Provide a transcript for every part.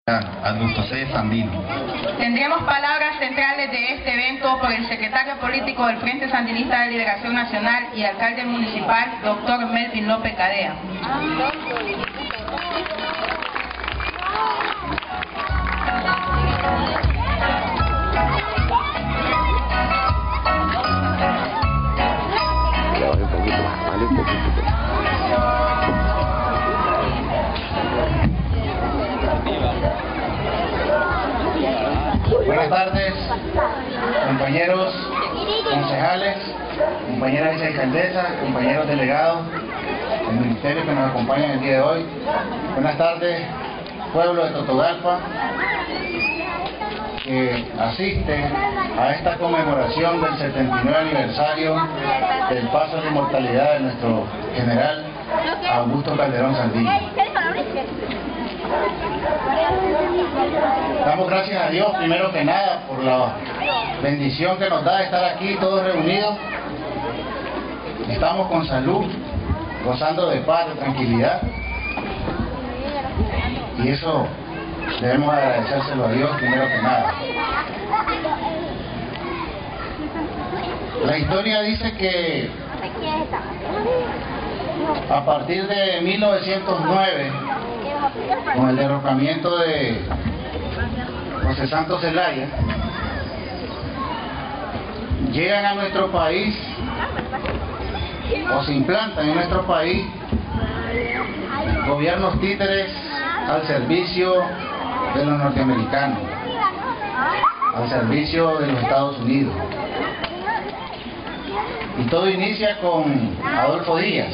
Adulto C. Sandino. Tendremos palabras centrales de este evento por el secretario político del Frente Sandinista de Liberación Nacional y alcalde municipal, doctor Melvin López Cadea. Buenas tardes, compañeros concejales, compañera vicealcaldesa, compañeros delegados del ministerio que nos acompañan el día de hoy. Buenas tardes, pueblo de Totogalpa, que asiste a esta conmemoración del 79 aniversario del paso a la inmortalidad de nuestro general Augusto Calderón Sandino. Damos gracias a Dios, primero que nada, por la bendición que nos da de estar aquí todos reunidos. Estamos con salud, gozando de paz, de tranquilidad. Y eso debemos agradecérselo a Dios, primero que nada. La historia dice que a partir de 1909, con el derrocamiento de José Santos Zelaya, llegan a nuestro país o se implantan en nuestro país gobiernos títeres al servicio de los norteamericanos, al servicio de los Estados Unidos. Y todo inicia con Adolfo Díaz.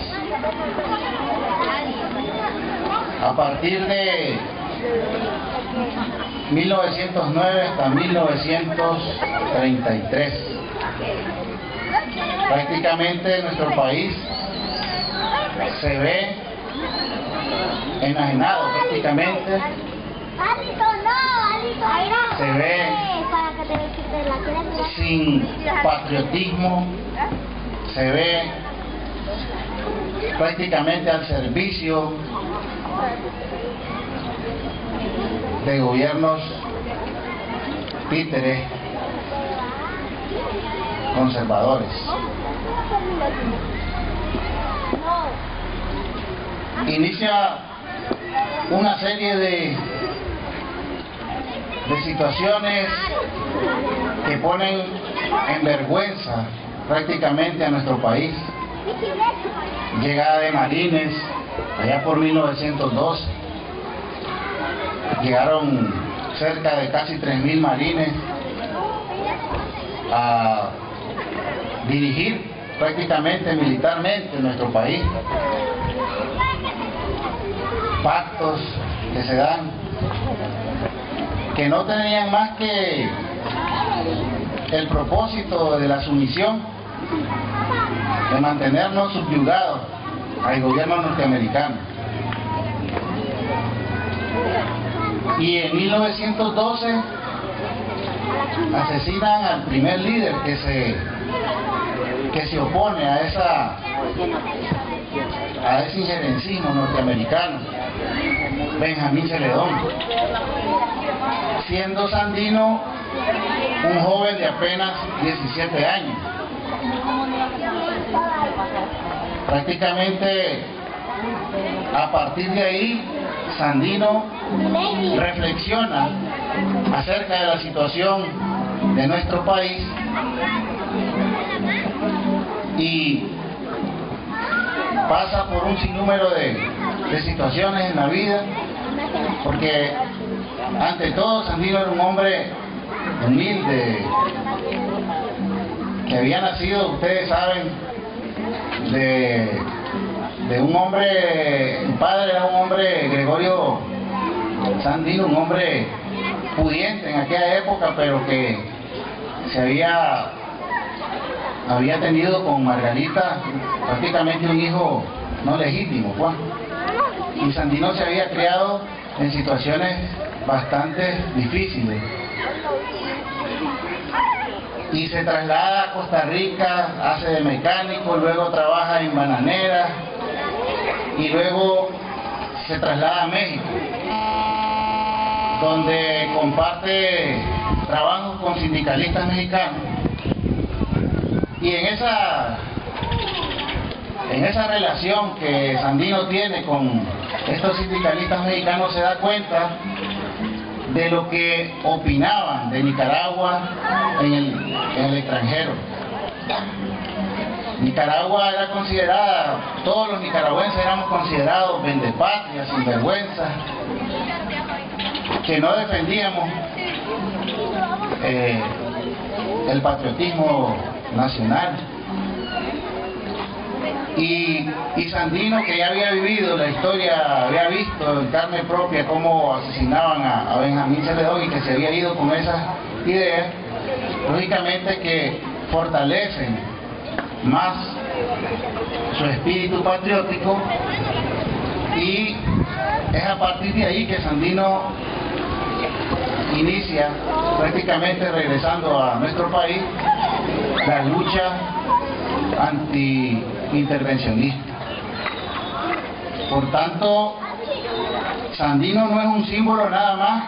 A partir de 1909 hasta 1933, prácticamente nuestro país se ve enajenado, prácticamente se ve sin patriotismo, se ve prácticamente al servicio de gobiernos títeres conservadores. Inicia una serie de situaciones que ponen en vergüenza prácticamente a nuestro país. Llegada de marines allá por 1912, llegaron cerca de casi 3.000 marines a dirigir prácticamente militarmente nuestro país. Pactos que se dan, que no tenían más que el propósito de la sumisión, de mantenernos subyugados al gobierno norteamericano. Y en 1912 asesinan al primer líder que se opone a ese injerencismo norteamericano, Benjamín Celedón, siendo Sandino un joven de apenas 17 años. Prácticamente a partir de ahí Sandino reflexiona acerca de la situación de nuestro país y pasa por un sinnúmero de situaciones en la vida, porque ante todo Sandino era un hombre humilde, que había nacido, ustedes saben, de un hombre, su padre era un hombre, Gregorio Sandino, un hombre pudiente en aquella época, pero que se había tenido con Margarita prácticamente un hijo no legítimo, Juan. Y Sandino se había criado en situaciones bastante difíciles. Y se traslada a Costa Rica, hace de mecánico, luego trabaja en bananeras y luego se traslada a México, donde comparte trabajos con sindicalistas mexicanos, y en esa relación que Sandino tiene con estos sindicalistas mexicanos se da cuenta de lo que opinaban de Nicaragua en el extranjero. Nicaragua era considerada, todos los nicaragüenses éramos considerados vendepatrias, sinvergüenzas, que no defendíamos el patriotismo nacional. Y Sandino, que ya había vivido la historia, había visto en carne propia cómo asesinaban a Benjamín Celedón y que se había ido con esas ideas, lógicamente que fortalecen más su espíritu patriótico, y es a partir de ahí que Sandino inicia, prácticamente regresando a nuestro país, la lucha anti-intervencionista. Por tanto, Sandino no es un símbolo nada más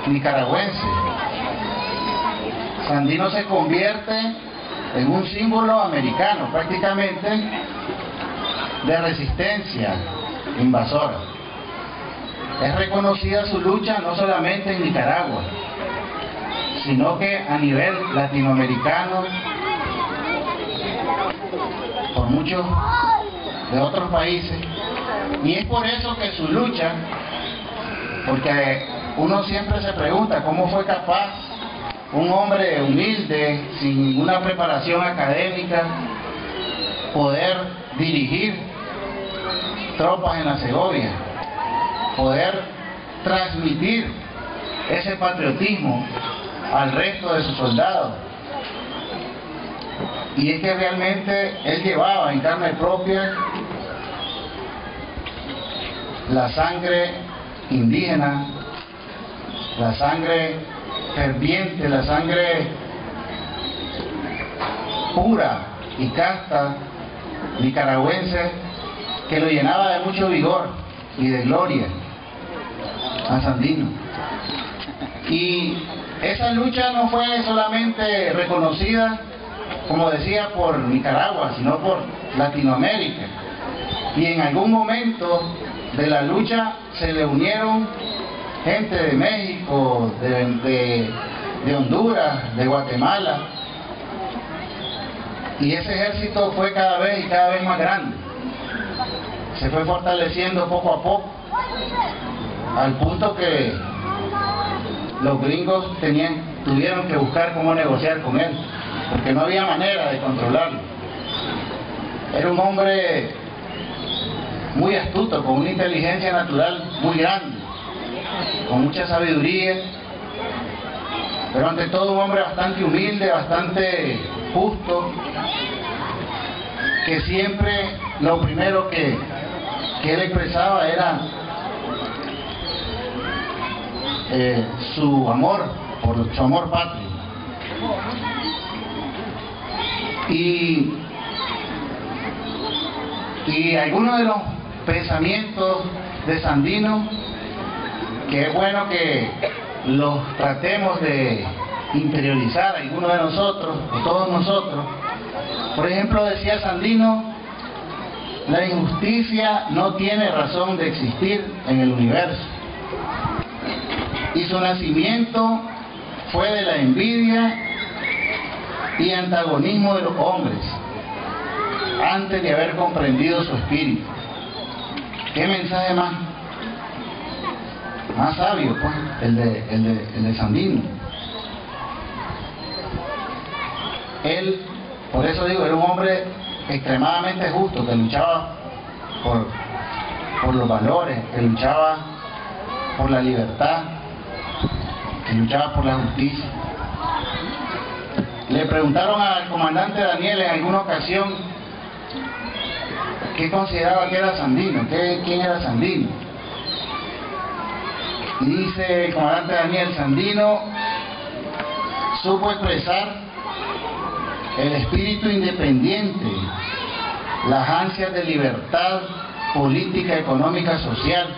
nicaragüense. Sandino se convierte en un símbolo americano, prácticamente, de resistencia invasora. Es reconocida su lucha no solamente en Nicaragua, sino que a nivel latinoamericano, por muchos de otros países, y es por eso que su lucha, porque uno siempre se pregunta cómo fue capaz un hombre humilde, sin ninguna preparación académica, poder dirigir tropas en la Segovia, poder transmitir ese patriotismo al resto de sus soldados. Y es que realmente él llevaba en carne propia la sangre indígena, la sangre ferviente, la sangre pura y casta nicaragüense, que lo llenaba de mucho vigor y de gloria a Sandino. Y esa lucha no fue solamente reconocida, como decía, por Nicaragua, sino por Latinoamérica. Y en algún momento de la lucha se le unieron gente de México, de Honduras, de Guatemala, y ese ejército fue cada vez más grande. Se fue fortaleciendo poco a poco, al punto que los gringos tuvieron que buscar cómo negociar con él, porque no había manera de controlarlo. Era un hombre muy astuto, con una inteligencia natural muy grande, con mucha sabiduría, pero ante todo un hombre bastante humilde, bastante justo, que siempre lo primero que él expresaba era su amor patrio. Y algunos de los pensamientos de Sandino, que es bueno que los tratemos de interiorizar, algunos de nosotros, o todos nosotros. Por ejemplo, decía Sandino: la injusticia no tiene razón de existir en el universo, y su nacimiento fue de la envidia y antagonismo de los hombres, antes de haber comprendido su espíritu. ¿Qué mensaje más sabio, pues, el de Sandino? Él, por eso digo, era un hombre extremadamente justo, que luchaba por los valores, que luchaba por la libertad, que luchaba por la justicia. Le preguntaron al comandante Daniel en alguna ocasión qué consideraba que era Sandino, quién era Sandino. Y dice el comandante Daniel: Sandino supo expresar el espíritu independiente, las ansias de libertad política, económica, social,